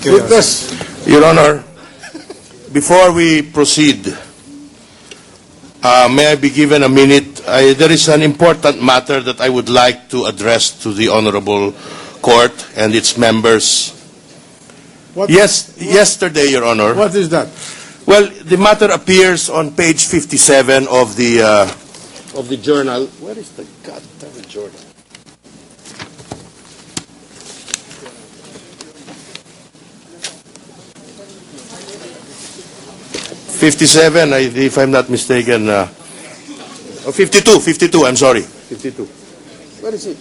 Thank you, Your Honor. Your Honor, before we proceed, may I be given a minute? There is an important matter that I would like to address to the Honorable Court and its members. Yesterday, Your Honor. What is that? Well, the matter appears on page 57 of the journal. Where is the goddamn journal? If I'm not mistaken. 52, I'm sorry. 52. Where is it?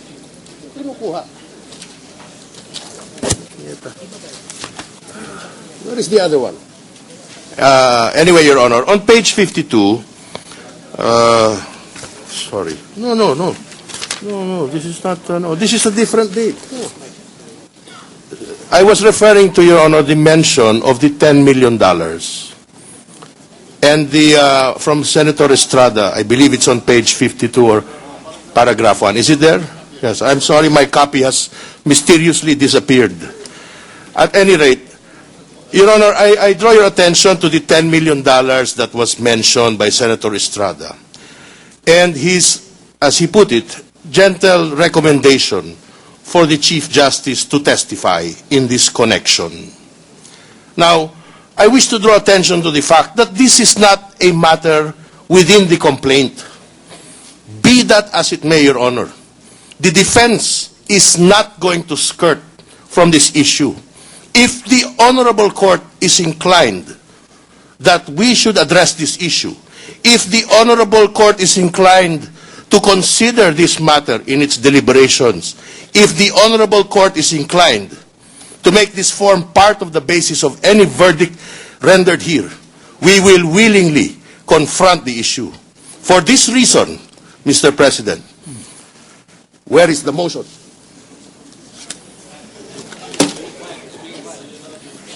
Where is the other one? Anyway, Your Honor, on page 52, sorry. No, this is not, this is a different date. No. I was referring to, Your Honor, the mention of the $10 million. And from Senator Estrada, I believe it's on page 52 or paragraph 1. Is it there? Yes, I'm sorry, my copy has mysteriously disappeared. At any rate, Your Honor, I draw your attention to the $10 million that was mentioned by Senator Estrada. And his, as he put it, gentle recommendation for the Chief Justice to testify in this connection. Now, I wish to draw attention to the fact that this is not a matter within the complaint. Be that as it may, Your Honor, the defense is not going to skirt from this issue. If the Honorable Court is inclined that we should address this issue, if the Honorable Court is inclined to consider this matter in its deliberations, if the Honorable Court is inclined to make this form part of the basis of any verdict rendered here, we will willingly confront the issue. For this reason, Mr. President, where is the motion?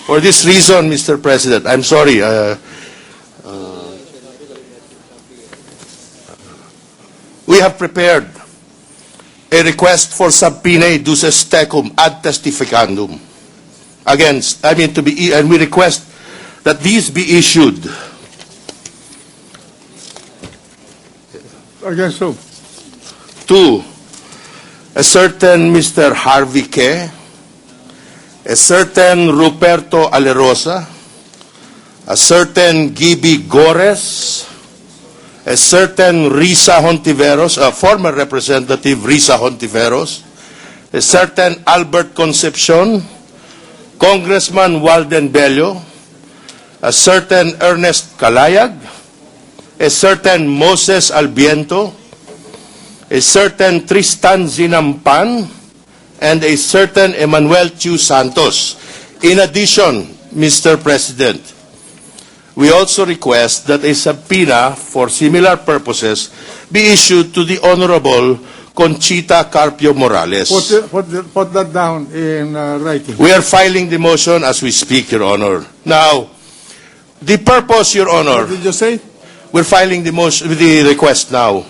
For this reason, Mr. President, I'm sorry, we have prepared a request for subpoena duces tecum ad testificandum against, and we request that these be issued. Against whom? To a certain Mr. Harvey K., a certain Ruperto Alerosa, a certain Gibi Gores, a certain Risa Hontiveros, a former representative Risa Hontiveros, a certain Albert Concepcion, Congressman Walden Bello, a certain Ernest Calayag, a certain Moses Albiento, a certain Tristan Zinampan, and a certain Emmanuel Chu Santos. In addition, Mr. President, we also request that a subpoena for similar purposes be issued to the Honorable Conchita Carpio Morales. Put that down in writing. We are filing the motion as we speak, Your Honor. Now, the purpose, Your Honor. What did you say? We're filing the motion, the request now.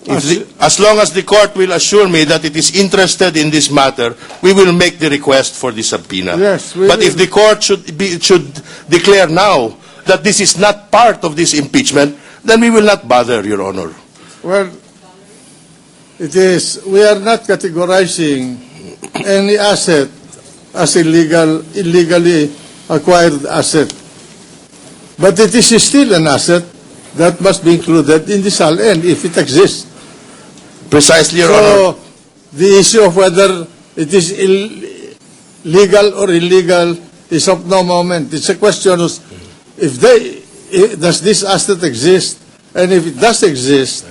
As long as the court will assure me that it is interested in this matter, we will make the request for the subpoena. Yes, but if the court should declare now that this is not part of this impeachment, then we will not bother, Your Honor. Well, it is. We are not categorizing any asset as illegally acquired asset, but it is still an asset that must be included in the SALN if it exists. Precisely, Your Honor. So, the issue of whether it is legal or illegal is of no moment. It's a question of does this asset exist, and if it does exist,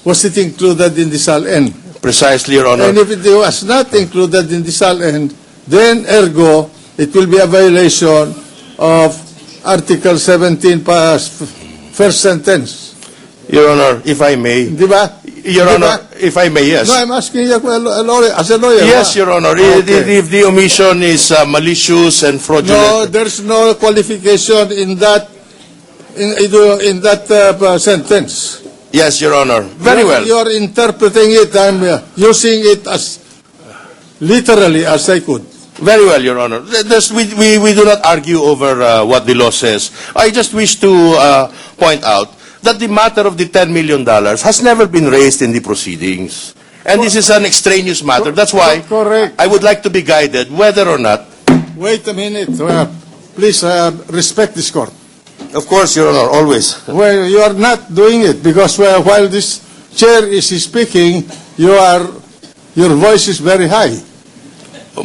was it included in the SALN? Precisely, Your Honor. And if it was not included in the SALN, then ergo, it will be a violation of Article 17, first sentence. Your Honor, if I may. Di ba? Your Honor, if I may, yes. No, I'm asking you as a lawyer. Yes, Your Honor. Okay. If the omission is malicious and fraudulent. No, there's no qualification in that sentence. Yes, Your Honor. Very well. You're interpreting it. I'm using it as literally as I could. Very well, Your Honor. We do not argue over what the law says. I just wish to point out that the matter of the $10 million has never been raised in the proceedings. And this is an extraneous matter. That's why Correct. I would like to be guided whether or not. Wait a minute. Please respect this court. Of course, Your Honor, always. Well, you are not doing it because while this chair is speaking, your voice is very high.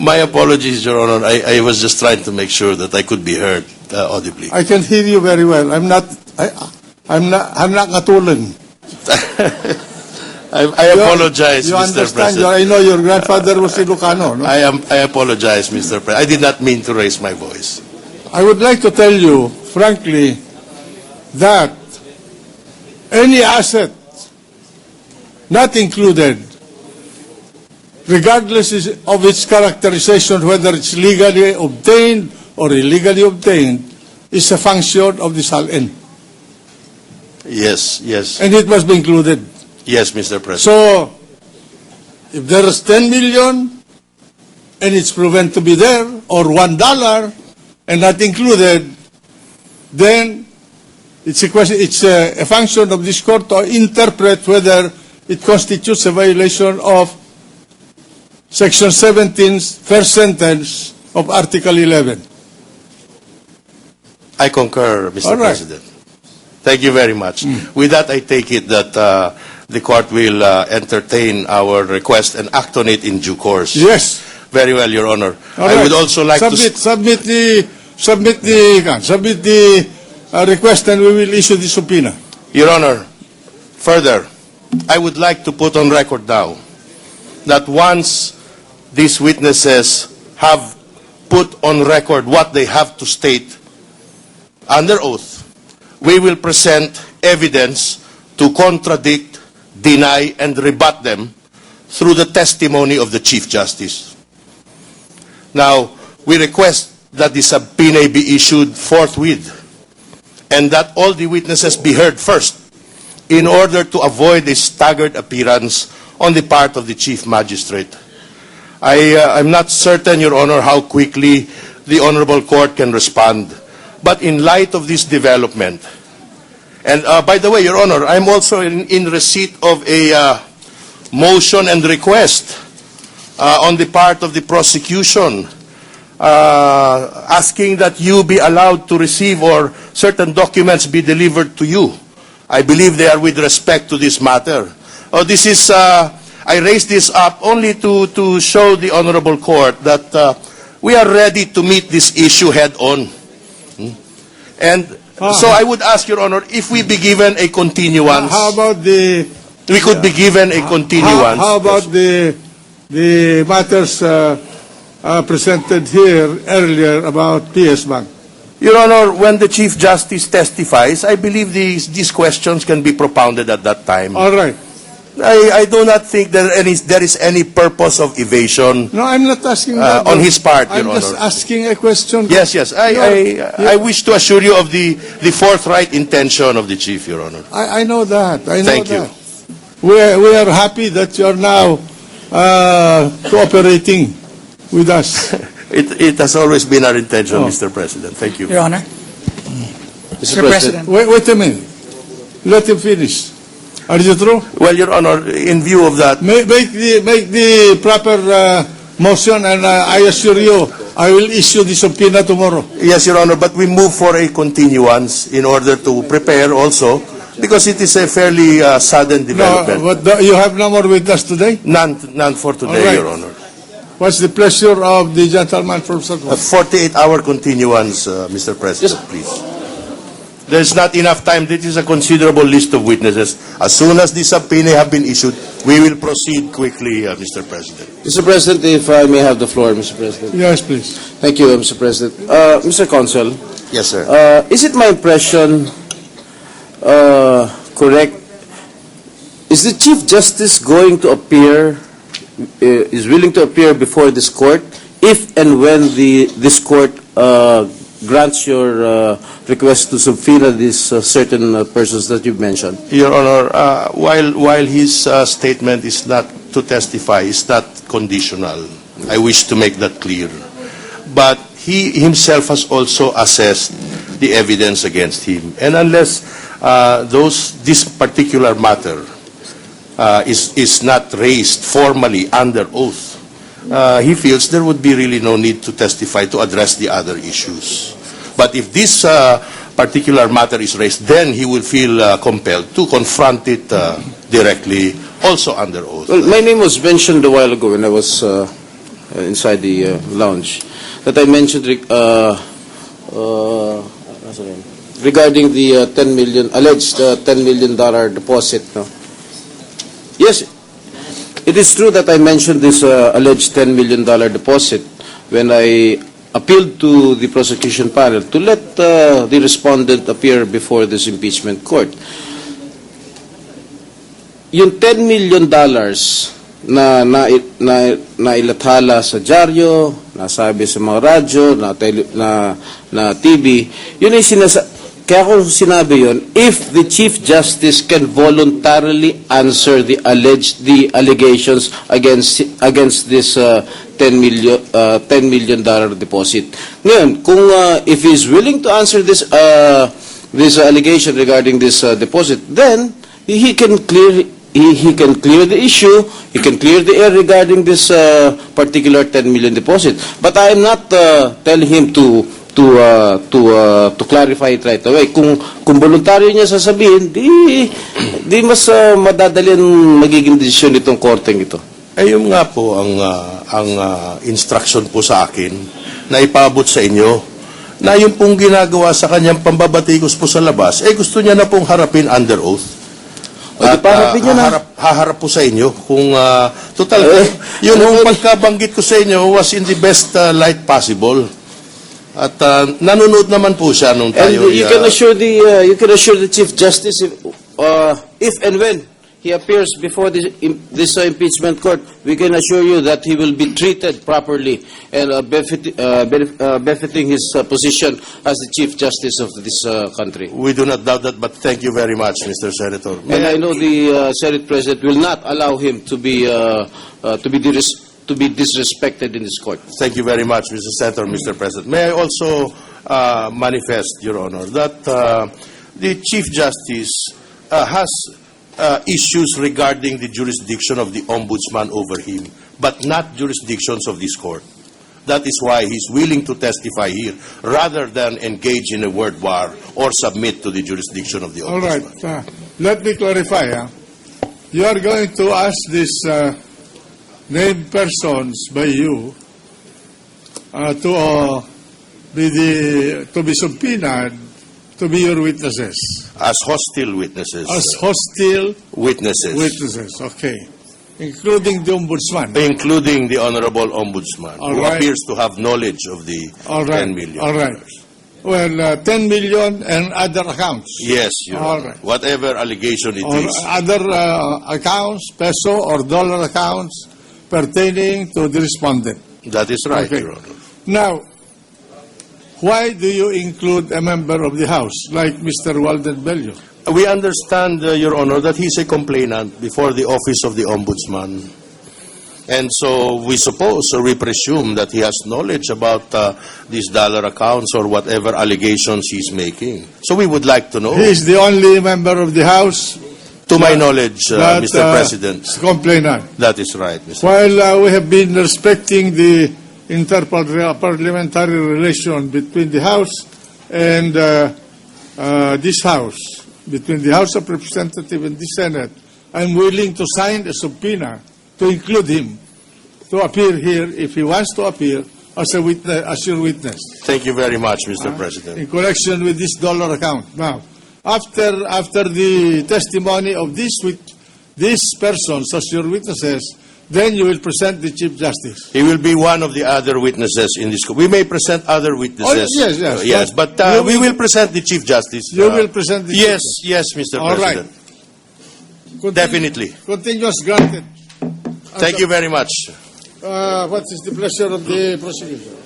My apologies, Your Honor. I was just trying to make sure that I could be heard audibly. I can hear you very well. I'm not ngatulan. I apologize, You Mr. understand? President. I know your grandfather was Ilocano. No? I apologize, Mr. President. I did not mean to raise my voice. I would like to tell you, frankly, that any asset not included, regardless of its characterization, whether it's legally obtained or illegally obtained, is a function of the SALN. Yes, yes. And it must be included. Yes, Mr. President. So, if there is 10 million and it's proven to be there, or $1 and not included, then it's a question. It's a function of this court to interpret whether it constitutes a violation of Section 17's first sentence of Article 11. I concur, Mr. All right. President. Thank you very much. With that, I take it that the court will entertain our request and act on it in due course. Yes. Very well, Your Honor. All I right. would also like submit the request, and we will issue the subpoena. Your Honor, further, I would like to put on record now that once these witnesses have put on record what they have to state under oath, we will present evidence to contradict, deny, and rebut them through the testimony of the Chief Justice. Now, we request that the subpoena be issued forthwith and that all the witnesses be heard first in order to avoid a staggered appearance on the part of the Chief Magistrate. I'm not certain, Your Honor, how quickly the Honorable Court can respond. But in light of this development, and by the way, Your Honor, I'm also in receipt of a motion and request on the part of the prosecution asking that you be allowed to receive or certain documents be delivered to you. I believe they are with respect to this matter. This is, I raised this up only to show the Honorable Court that we are ready to meet this issue head on. And so I would ask, Your Honor, if we be given a continuance. How about the? We could be given a continuance. How about the matters presented here earlier about PS Bank? Your Honor, when the Chief Justice testifies, I believe these questions can be propounded at that time. All right. I do not think there is any purpose of evasion. No, I'm not asking that. On his part, Your I'm Honor. just asking a question. Yes. I wish to assure you of the forthright intention of the Chief, Your Honor. I know that. I know Thank that. you. We are happy that you are now cooperating with us. It has always been our intention, Mr. President. Thank you. Your Honor. Mr. President. Wait a minute. Let him finish. Are you through? Well, Your Honor, in view of that, Make the proper motion, and I assure you, I will issue the subpoena tomorrow. yes, Your Honor, but we move for a continuance in order to prepare also, because it is a fairly sudden development. No, but you have no more with us today? None for today, All right. Your Honor. What's the pleasure of the gentleman from Southwest? A 48-hour continuance, Mr. President, please. There's not enough time. This is a considerable list of witnesses. As soon as the subpoena have been issued, we will proceed quickly, Mr. President. Mr. President, if I may have the floor, Mr. President. Yes, please. Thank you, Mr. President. Mr. Consul, Yes, sir. is it my impression correct? Is the Chief Justice going to appear, is willing to appear before this court if and when this court grants your request to subpoena these certain persons that you've mentioned? Your Honor, while his statement is not to testify, is not conditional. I wish to make that clear. but he himself has also assessed the evidence against him. And unless this particular matter is not raised formally under oath, he feels there would be really no need to testify to address the other issues. But if this particular matter is raised, then he will feel compelled to confront it directly, also under oath. Well, my name was mentioned a while ago when I was inside the lounge, that I mentioned regarding the alleged $10 million deposit. No? Yes, it is true that I mentioned this alleged $10 million deposit when I appealed to the prosecution panel to let the respondent appear before this impeachment court. Yung $10 million na ilathala sa dyaryo, nasabi sa mga radyo, na TV, yun ay kaya ko sinabi yun, if the Chief Justice can voluntarily answer the allegations against this $10 million deposit. Ngayon, kung if he's willing to answer this allegation regarding this deposit, then he can clear the issue, he can clear the air regarding this particular 10 million deposit. But I am not telling him to clarify it right away. Kung voluntaryo niya sasabihin, di mas madadali ang magiging desisyon nitong korteng ito. Eh, yung nga po ang instruction po sa akin na ipaabot sa inyo na yung pong ginagawa sa kanyang pambabatikos po sa labas, gusto niya na pong harapin under oath. At haharap po sa inyo kung total, yun yung pagkabanggit ko sa inyo was in the best light possible. At nanonood naman po siya nung tayo. And you can assure the Chief Justice if and when he appears before this impeachment court, we can assure you that he will be treated properly and befitting his position as the Chief Justice of this country. We do not doubt that, but thank you very much, Mr. Senator. And I know the Senate President will not allow him to be disrespected in this court. Thank you very much, Mr. Senator, Mr. President. May I also manifest, Your Honor, that the Chief Justice has issues regarding the jurisdiction of the Ombudsman over him, but not jurisdictions of this court. That is why he's willing to testify here, rather than engage in a word war or submit to the jurisdiction of the Ombudsman. All right. Let me clarify. You are going to ask these named persons by you to be subpoenaed to be your witnesses. As hostile witnesses. As hostile witnesses. witnesses, okay. Including the Ombudsman. Including the Honorable Ombudsman, All who right. appears to have knowledge of the All right. 10 million. All right. Well, 10 million and other accounts. Yes, Your All Honor. right. Whatever allegation it Or is. other accounts, peso or dollar accounts pertaining to the respondent. That is right, Okay. Your Honor. Now, why do you include a member of the House like Mr. Walden Bello? We understand, Your Honor, that he's a complainant before the office of the Ombudsman. And so we suppose, or we presume, that he has knowledge about these dollar accounts or whatever allegations he's making. So we would like to know. He is the only member of the House To my knowledge, that Mr. President, complainant. that is right, Mr. While we have been respecting the interparliamentary relation between the House and this House, between the House of Representatives and the Senate, I'm willing to sign a subpoena to include him to appear here if he wants to appear as a witness, as your witness, Thank you very much, Mr. President. in connection with this dollar account. Now, after the testimony of these persons as your witnesses, then you will present the Chief Justice. He will be one of the other witnesses in this. We may present other witnesses. Oh, yes. But You we will- will present the Chief Justice. You will present the Yes, yes, Mr. All right. President. Definitely. Continuous granted. Thank you very much. What is the pleasure of the prosecutor?